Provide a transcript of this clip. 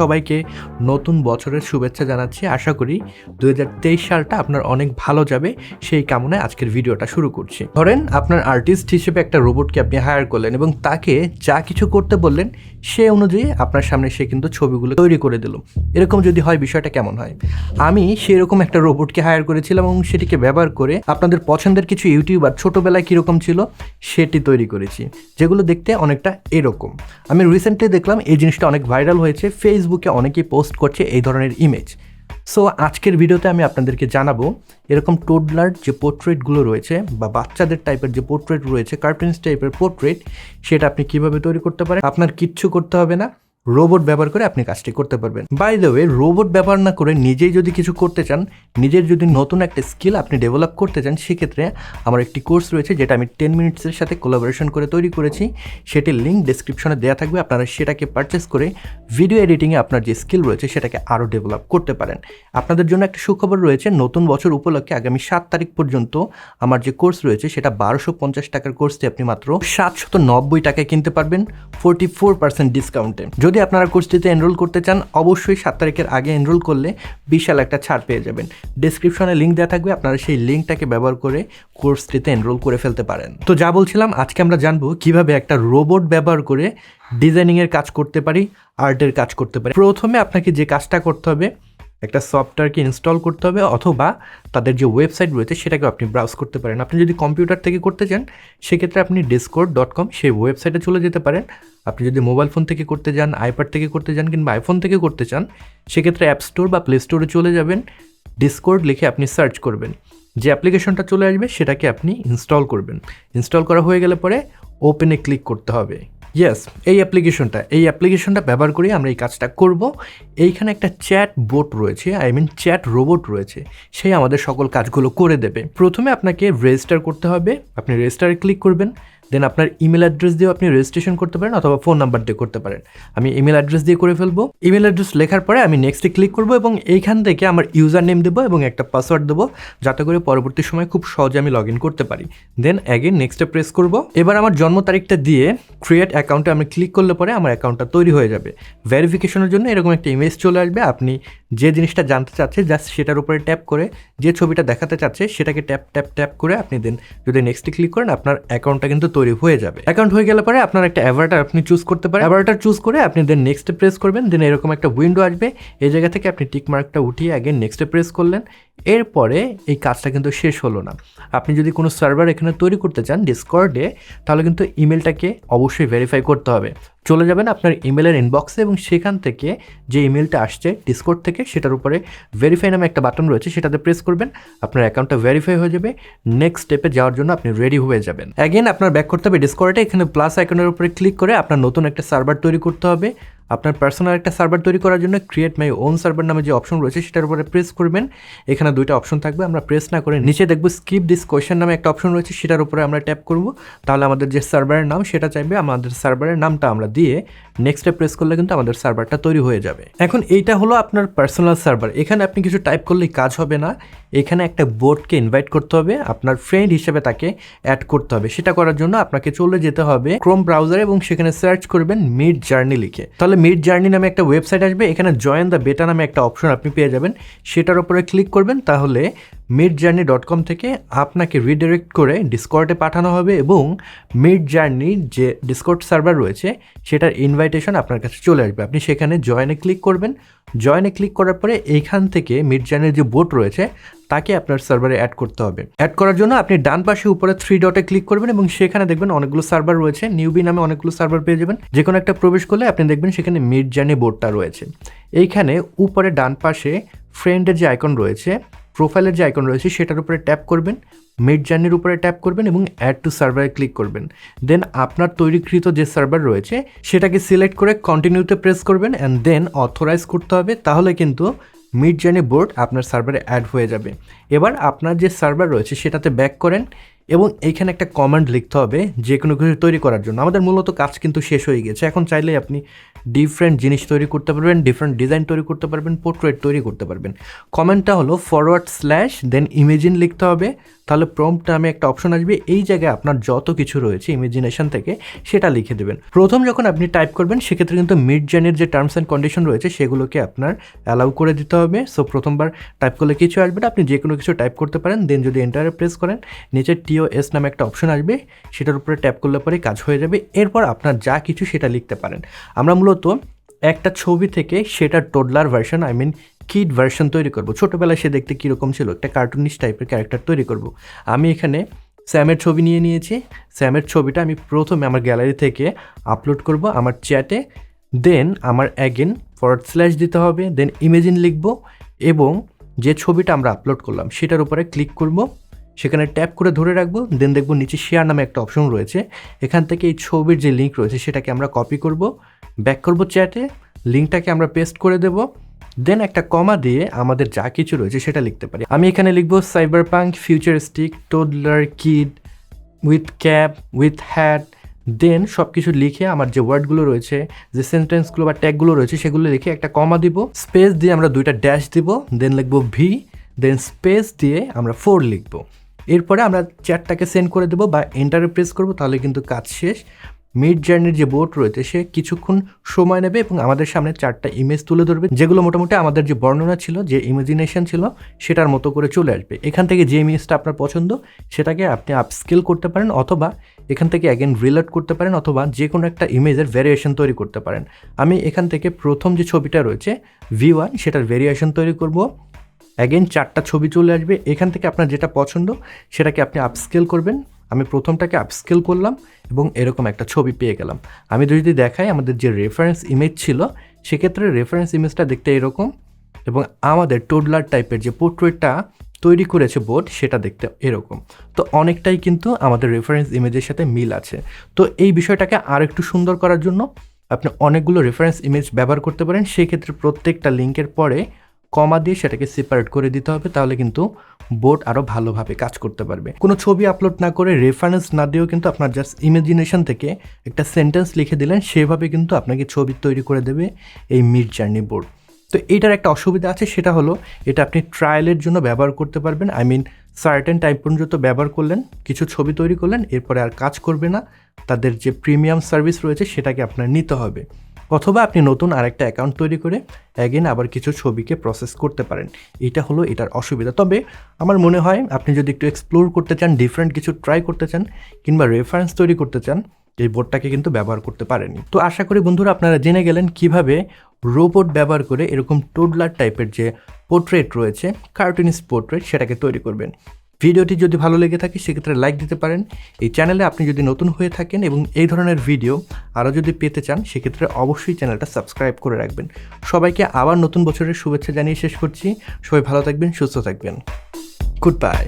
সবাইকে নতুন বছরের শুভেচ্ছা জানাচ্ছি। আশা করি 2023 সালটা আপনার অনেক ভালো যাবে, সেই কামনায় আজকের ভিডিওটা শুরু করছি। ধরেন আপনার আর্টিস্ট হিসেবে একটা রোবটকে আপনি হায়ার করলেন এবং তাকে যা কিছু করতে বললেন সে অনুযায়ী আপনার সামনে সে কিন্তু ছবিগুলো তৈরি করে দিল। এরকম যদি হয় বিষয়টা কেমন হয়? আমি সেরকম একটা রোবটকে হায়ার করেছিলাম এবং সেটিকে ব্যবহার করে আপনাদের পছন্দের কিছু ইউটিউবার ছোটোবেলায় কীরকম ছিল সেটি তৈরি করেছি, যেগুলো দেখতে অনেকটা এরকম। আমি রিসেন্টলি দেখলাম এই জিনিসটা অনেক ভাইরাল হয়েছে, ফেসবুকে অনেকেই পোস্ট করছে এই ধরনের ইমেজ। সো আজকের ভিডিওতে আমি আপনাদেরকে জানাবো এরকম টোডলার যে পোর্ট্রেটগুলো রয়েছে বা বাচ্চাদের টাইপের যে পোর্ট্রেট রয়েছে, কার্টুনস টাইপের পোর্ট্রেট, সেটা আপনি কিভাবে তৈরি করতে পারেন। আপনার কিচ্ছু করতে হবে না, রোবট ব্যবহার করে আপনি কাজটি করতে পারবেন। বাই দ্য ওয়ে, রোবট ব্যবহার না করে নিজেই যদি কিছু করতে চান, নিজের যদি নতুন একটা স্কিল আপনি ডেভেলপ করতে চান, সেক্ষেত্রে আমার একটি কোর্স রয়েছে যেটা আমি 10 মিনিটসের সাথে কোলাবোরেশন করে তৈরি করেছি। সেটির লিঙ্ক ডেসক্রিপশনে দেওয়া থাকবে, আপনারা সেটাকে পারচেস করে ভিডিও এডিটিংয়ে আপনার যে স্কিল রয়েছে সেটাকে আরও ডেভেলপ করতে পারেন। আপনাদের জন্য একটা সুখবর রয়েছে, নতুন বছর উপলক্ষে আগামী 7 তারিখ পর্যন্ত আমার যে কোর্স রয়েছে সেটা 1250 টাকার কোর্সটি আপনি মাত্র 790 টাকায় কিনতে পারবেন 44% ডিসকাউন্টে। যদি আপনারা কোর্সটিতে এনরোল করতে চান, অবশ্যই 7 তারিখের আগে এনরোল করলে বিশাল একটা ছাড় পেয়ে যাবেন। ডেসক্রিপশনে লিঙ্ক দেওয়া থাকবে, আপনারা সেই লিঙ্কটাকে ব্যবহার করে কোর্সটিতে এনরোল করে ফেলতে পারেন। তো যা বলছিলাম, আজকে আমরা জানবো কিভাবে একটা রোবট ব্যবহার করে ডিজাইনিংয়ের কাজ করতে পারি, আর্টের কাজ করতে পারি। প্রথমে আপনাকে যে কাজটা করতে হবে, একটা সফটওয়্যারকে ইনস্টল করতে হবে অথবা তাদের যে ওয়েবসাইট রয়েছে সেটাকে আপনি ব্রাউজ করতে পারেন। আপনি যদি কম্পিউটার থেকে করতে চান সেক্ষেত্রে আপনি discord.com সেই ওয়েবসাইটে চলে যেতে পারেন। আপনি যদি মোবাইল ফোন থেকে করতে চান, আইপ্যাড থেকে করতে চান কিংবা আইফোন থেকে করতে চান, সেক্ষেত্রে অ্যাপ স্টোর বা প্লে স্টোরে চলে যাবেন, ডিসকর্ড লিখে আপনি সার্চ করবেন, যে অ্যাপ্লিকেশনটা চলে আসবে সেটাকে আপনি ইনস্টল করবেন। ইনস্টল করা হয়ে গেলে পরে ওপেনে ক্লিক করতে হবে। ইয়েস, এই অ্যাপ্লিকেশনটা ব্যবহার করে আমরা এই কাজটা করব। এইখানে একটা চ্যাট বোট রয়েছে, চ্যাট রোবট রয়েছে, সেই আমাদের সকল কাজগুলো করে দেবে। প্রথমে আপনাকে রেজিস্টার করতে হবে, আপনি রেজিস্টারে ক্লিক করবেন, দেন আপনার ইমেল অ্যাড্রেস দিয়ে আপনি রেজিস্ট্রেশন করতে পারেন অথবা ফোন নাম্বার দিয়ে করতে পারেন। আমি ইমেল অ্যাড্রেস দিয়ে করে ফেলবো। ইমেল অ্যাড্রেস লেখার পরে আমি নেক্সটে ক্লিক করবো এবং এইখান থেকে আমার ইউজার নেম দেবো এবং একটা পাসওয়ার্ড দেবো, যাতে করে পরবর্তী সময় খুব সহজে আমি লগ ইন করতে পারি। দেন অ্যাগেন নেক্সটে প্রেস করব। এবার আমার জন্ম তারিখটা দিয়ে ক্রিয়েট অ্যাকাউন্টে আমি ক্লিক করলে পরে আমার অ্যাকাউন্টটা তৈরি হয়ে যাবে। ভেরিফিকেশনের জন্য এরকম একটা ইমেজ চলে আসবে, আপনি যে জিনিসটা জানতে চাচ্ছে জাস্ট সেটার উপরে ট্যাপ করে, যে ছবিটা দেখাতে চাচ্ছে সেটাকে ট্যাপ ট্যাপ ট্যাপ করে আপনি দেন যদি নেক্সটে ক্লিক করেন, আপনার অ্যাকাউন্টটা কিন্তু তৈরি হয়ে যাবে। অ্যাকাউন্ট হয়ে গেলে পরে আপনার একটা অ্যাভাটার আপনি চুজ করতে পারেন। অ্যাভাটার চুজ করে আপনি দেন নেক্সটে প্রেস করবেন, দেন এরকম একটা উইন্ডো আসবে। এই জায়গা থেকে আপনি টিক মার্কটা উঠিয়ে অ্যাগেন নেক্সটে প্রেস করলেন। এরপরে এই কাজটা কিন্তু শেষ হলো না। আপনি যদি কোনো সার্ভার এখানে তৈরি করতে চান ডিসকর্ডে, তাহলে কিন্তু ইমেলটাকে অবশ্যই ভেরিফাই করতে হবে। চলে যাবেন আপনার ইমেলের ইনবক্সে এবং সেখান থেকে যে ইমেলটা আসছে ডিসকর্ড থেকে সেটার উপরে ভেরিফাই নামে একটা বাটন রয়েছে, সেটাতে প্রেস করবেন, আপনার অ্যাকাউন্টটা ভেরিফাই হয়ে যাবে। নেক্সট স্টেপে যাওয়ার জন্য আপনি রেডি হয়ে যাবেন। অ্যাগেন আপনার ব্যাক করতে হবে ডিসকর্ডে, এখানে প্লাস আইকনের উপরে ক্লিক করে আপনার নতুন একটা সার্ভার তৈরি করতে হবে। আপনার পার্সোনাল একটা সার্ভার তৈরি করার জন্য ক্রিয়েট মাই ওন সার্ভার নামে যে অপশন রয়েছে সেটার উপরে প্রেস করবেন। এখানে দুইটা অপশন থাকবে, আমরা প্রেস না করে নিচে দেখব স্কিপ দিস কোয়েশ্চেন নামে একটা অপশন রয়েছে, সেটার উপরে আমরা ট্যাপ করব। তাহলে আমাদের যে সার্ভারের নাম সেটা চাইবে, আমাদের সার্ভারের নামটা আমরা দিয়ে নেক্সটে প্রেস করলে কিন্তু আমাদের সার্ভারটা তৈরি হয়ে যাবে। এখন এইটা হলো আপনার পার্সোনাল সার্ভার। এখানে আপনি কিছু টাইপ করলেই কাজ হবে না, এখানে একটা বোর্ডকে ইনভাইট করতে হবে, আপনার ফ্রেন্ড হিসেবে তাকে অ্যাড করতে হবে। সেটা করার জন্য আপনাকে চলে যেতে হবে ক্রোম ব্রাউজারে এবং সেখানে সার্চ করবেন মিড জার্নি লিখে। তাহলে মিড জার্নি নামে একটা ওয়েবসাইট আসবে, এখানে জয়েন দ্য বেটা নামে একটা অপশন আপনি পেয়ে যাবেন, সেটার উপরে ক্লিক করবেন। তাহলে midjourney.com থেকে আপনাকে রিডিরেক্ট করে ডিসকর্ডে পাঠানো হবে এবং মিডজার্নির যে ডিসকর্ড সার্ভার রয়েছে সেটার ইনভাইটেশন আপনার কাছে চলে আসবে। আপনি সেখানে জয়েনে ক্লিক করবেন। জয়েনে ক্লিক করার পরে এইখান থেকে মিডজার্নির যে বোট রয়েছে তাকে আপনার সার্ভারে অ্যাড করতে হবে। অ্যাড করার জন্য আপনি ডান পাশে উপরে 3 ডটে ক্লিক করবেন এবং সেখানে দেখবেন অনেকগুলো সার্ভার রয়েছে, নিউবি নামে অনেকগুলো সার্ভার পেয়ে যাবেন। যে কোনো একটা প্রবেশ করলে আপনি দেখবেন সেখানে মিডজার্নি বোটটা রয়েছে। এইখানে উপরে ডান পাশে ফ্রেন্ডের যে আইকন রয়েছে, প্রোফাইলের যে আইকন রয়েছে সেটার উপরে ট্যাপ করবেন, মিডজার্নির উপরে ট্যাপ করবেন এবং অ্যাড টু সার্ভারে ক্লিক করবেন। দেন আপনার তৈরিকৃত যে সার্ভার রয়েছে সেটাকে সিলেক্ট করে কন্টিনিউতে প্রেস করবেন অ্যান্ড দেন অথরাইজ করতে হবে। তাহলে কিন্তু মিডজার্নি বোর্ড আপনার সার্ভারে অ্যাড হয়ে যাবে। এবার আপনার যে সার্ভার রয়েছে সেটাতে ব্যাক করেন, এবং এইখানে একটা কমান্ড লিখতে হবে যে কোনো কিছু তৈরি করার জন্য। আমাদের মূলত কাজ কিন্তু শেষ হয়ে গেছে, এখন চাইলে আপনি ডিফারেন্ট জিনিস তৈরি করতে পারবেন, ডিফারেন্ট ডিজাইন তৈরি করতে পারবেন, পোর্ট্রেট তৈরি করতে পারবেন। কমেন্টটা হলো / দেন ইমেজিন লিখতে হবে, তাহলে প্রম্পট নামে একটা অপশন আসবে, এই জায়গায় আপনার যত কিছু রয়েছে ইমেজিনেশন থেকে সেটা লিখে দেবেন। প্রথম যখন আপনি টাইপ করবেন সেক্ষেত্রে কিন্তু মিডজার্নির যে টার্মস অ্যান্ড কন্ডিশন রয়েছে সেগুলোকে আপনার অ্যালাউ করে দিতে হবে। সো প্রথমবার টাইপ করলে কিছু আসবে না, আপনি যে কোনো কিছু টাইপ করতে পারেন। দেন যদি এন্টারে প্রেস করেন নিচে TOS নামে একটা অপশন আসবে, সেটার উপরে ট্যাপ করলে পরে কাজ হয়ে যাবে। এরপর আপনার যা কিছু সেটা লিখতে পারেন। আমরা মূলত একটা ছবি থেকে সেটার টোডলার ভার্সন কিড ভার্সন তৈরি করব। ছোটোবেলায় সে দেখতে কীরকম ছিল, একটা কার্টুনিশ টাইপের ক্যারেক্টার তৈরি করব। আমি এখানে স্যামের ছবি নিয়ে নিয়েছি। স্যামের ছবিটা আমি প্রথমে আমার গ্যালারি থেকে আপলোড করব আমার চ্যাটে। দেন আমার / দিতে হবে, দেন ইমেজিন লিখব এবং যে ছবিটা আমরা আপলোড করলাম সেটার উপরে ক্লিক করব, সেখানে ট্যাপ করে ধরে রাখবো। দেন দেখব নিচে শেয়ার নামে একটা অপশন রয়েছে, এখান থেকে এই ছবির যে লিঙ্ক রয়েছে সেটাকে আমরা কপি করব, ব্যাক করব চ্যাটে, লিঙ্কটাকে আমরা পেস্ট করে দেব। দেন একটা কমা দিয়ে আমাদের যা কিছু রয়েছে সেটা লিখতে পারি। আমি এখানে লিখব cyberpunk futuristic toddler kid with cap with hat. Then সব কিছু লিখে আমার যে ওয়ার্ডগুলো রয়েছে, যে সেন্টেন্সগুলো বা ট্যাগগুলো রয়েছে সেগুলো লিখে একটা কমা দিব, স্পেস দিয়ে আমরা 2টা ড্যাশ দিব, দেন লিখব ভি, দেন স্পেস দিয়ে আমরা 4 লিখব। এরপরে আমরা চ্যাটটাকে সেন্ড করে দেবো বা এন্টারে প্রেস করবো, তাহলে কিন্তু কাজ শেষ। মিডজার্নির যে বোর্ড রয়েছে সে কিছুক্ষণ সময় নেবে এবং আমাদের সামনে 4টা ইমেজ তুলে ধরবে, যেগুলো মোটামুটি আমাদের যে বর্ণনা ছিল, যে ইমাজিনেশন ছিল সেটার মতো করে চলে আসবে। এখান থেকে যে ইমেজটা আপনার পছন্দ সেটাকে আপনি আপস্কেল করতে পারেন, অথবা এখান থেকে রিলোড করতে পারেন, অথবা যে কোনো একটা ইমেজের ভ্যারিয়েশন তৈরি করতে পারেন। আমি এখান থেকে প্রথম যে ছবিটা রয়েছে V1 সেটার ভ্যারিয়েশন তৈরি করব। 4টা ছবি চলে আসবে, এখান থেকে আপনার যেটা পছন্দ সেটাকে আপনি আপস্কেল করবেন। আমি প্রথমটাকে আপস্কেল করলাম এবং এরকম একটা ছবি পেয়ে গেলাম। আমি যদি দেখাই আমাদের যে রেফারেন্স ইমেজ ছিল সেক্ষেত্রে রেফারেন্স ইমেজটা দেখতে এরকম, এবং আমাদের টোডলার টাইপের যে পোর্ট্রেটটা তৈরি করেছে বোর্ড সেটা দেখতে এরকম। তো অনেকটাই কিন্তু আমাদের রেফারেন্স ইমেজের সাথে মিল আছে। তো এই বিষয়টাকে আর একটু সুন্দর করার জন্য আপনি অনেকগুলো রেফারেন্স ইমেজ ব্যবহার করতে পারেন। সেক্ষেত্রে প্রত্যেকটা লিঙ্কের পরে কমা দিয়ে সেটাকে সেপারেট করে দিতে হবে, তাহলে কিন্তু বোর্ড আরও ভালোভাবে কাজ করতে পারবে। কোনো ছবি আপলোড না করে রেফারেন্স না দিয়েও কিন্তু আপনার জাস্ট ইমাজিনেশন থেকে একটা সেন্টেন্স লিখে দিলেন, সেভাবে কিন্তু আপনাকে ছবি তৈরি করে দেবে এই মিডজার্নি বোর্ড। তো এটার একটা অসুবিধা আছে, সেটা হলো এটা আপনি ট্রায়ালের জন্য ব্যবহার করতে পারবেন। সার্টেন টাইম পর্যন্ত ব্যবহার করলেন, কিছু ছবি তৈরি করলেন, এরপরে আর কাজ করবে না। তাদের যে প্রিমিয়াম সার্ভিস রয়েছে সেটাকে আপনার নিতে হবে, অথবা আপনি নতুন আরেকটা অ্যাকাউন্ট তৈরি করে আবার কিছু ছবিকে প্রসেস করতে পারেন। এটা হলো এটার অসুবিধা। তবে আমার মনে হয় আপনি যদি একটু এক্সপ্লোর করতে চান, ডিফারেন্ট কিছু ট্রাই করতে চান, কিংবা রেফারেন্স তৈরি করতে চান, এই বোর্ডটাকে কিন্তু ব্যবহার করতে পারেনি। তো আশা করি বন্ধুরা আপনারা জেনে গেলেন কিভাবে রোবট ব্যবহার করে এরকম টোডলার টাইপের যে পোর্ট্রেট রয়েছে, কার্টুনিস পোর্ট্রেট, সেটাকে তৈরি করবেন। ভিডিওটি যদি ভালো লেগে থাকে সেক্ষেত্রে লাইক দিতে পারেন। এই চ্যানেলে আপনি যদি নতুন হয়ে থাকেন এবং এই ধরনের ভিডিও আরও যদি পেতে চান সেক্ষেত্রে অবশ্যই চ্যানেলটা সাবস্ক্রাইব করে রাখবেন। সবাইকে আবার নতুন বছরের শুভেচ্ছা জানিয়ে শেষ করছি। সবাই ভালো থাকবেন, সুস্থ থাকবেন। Good bye.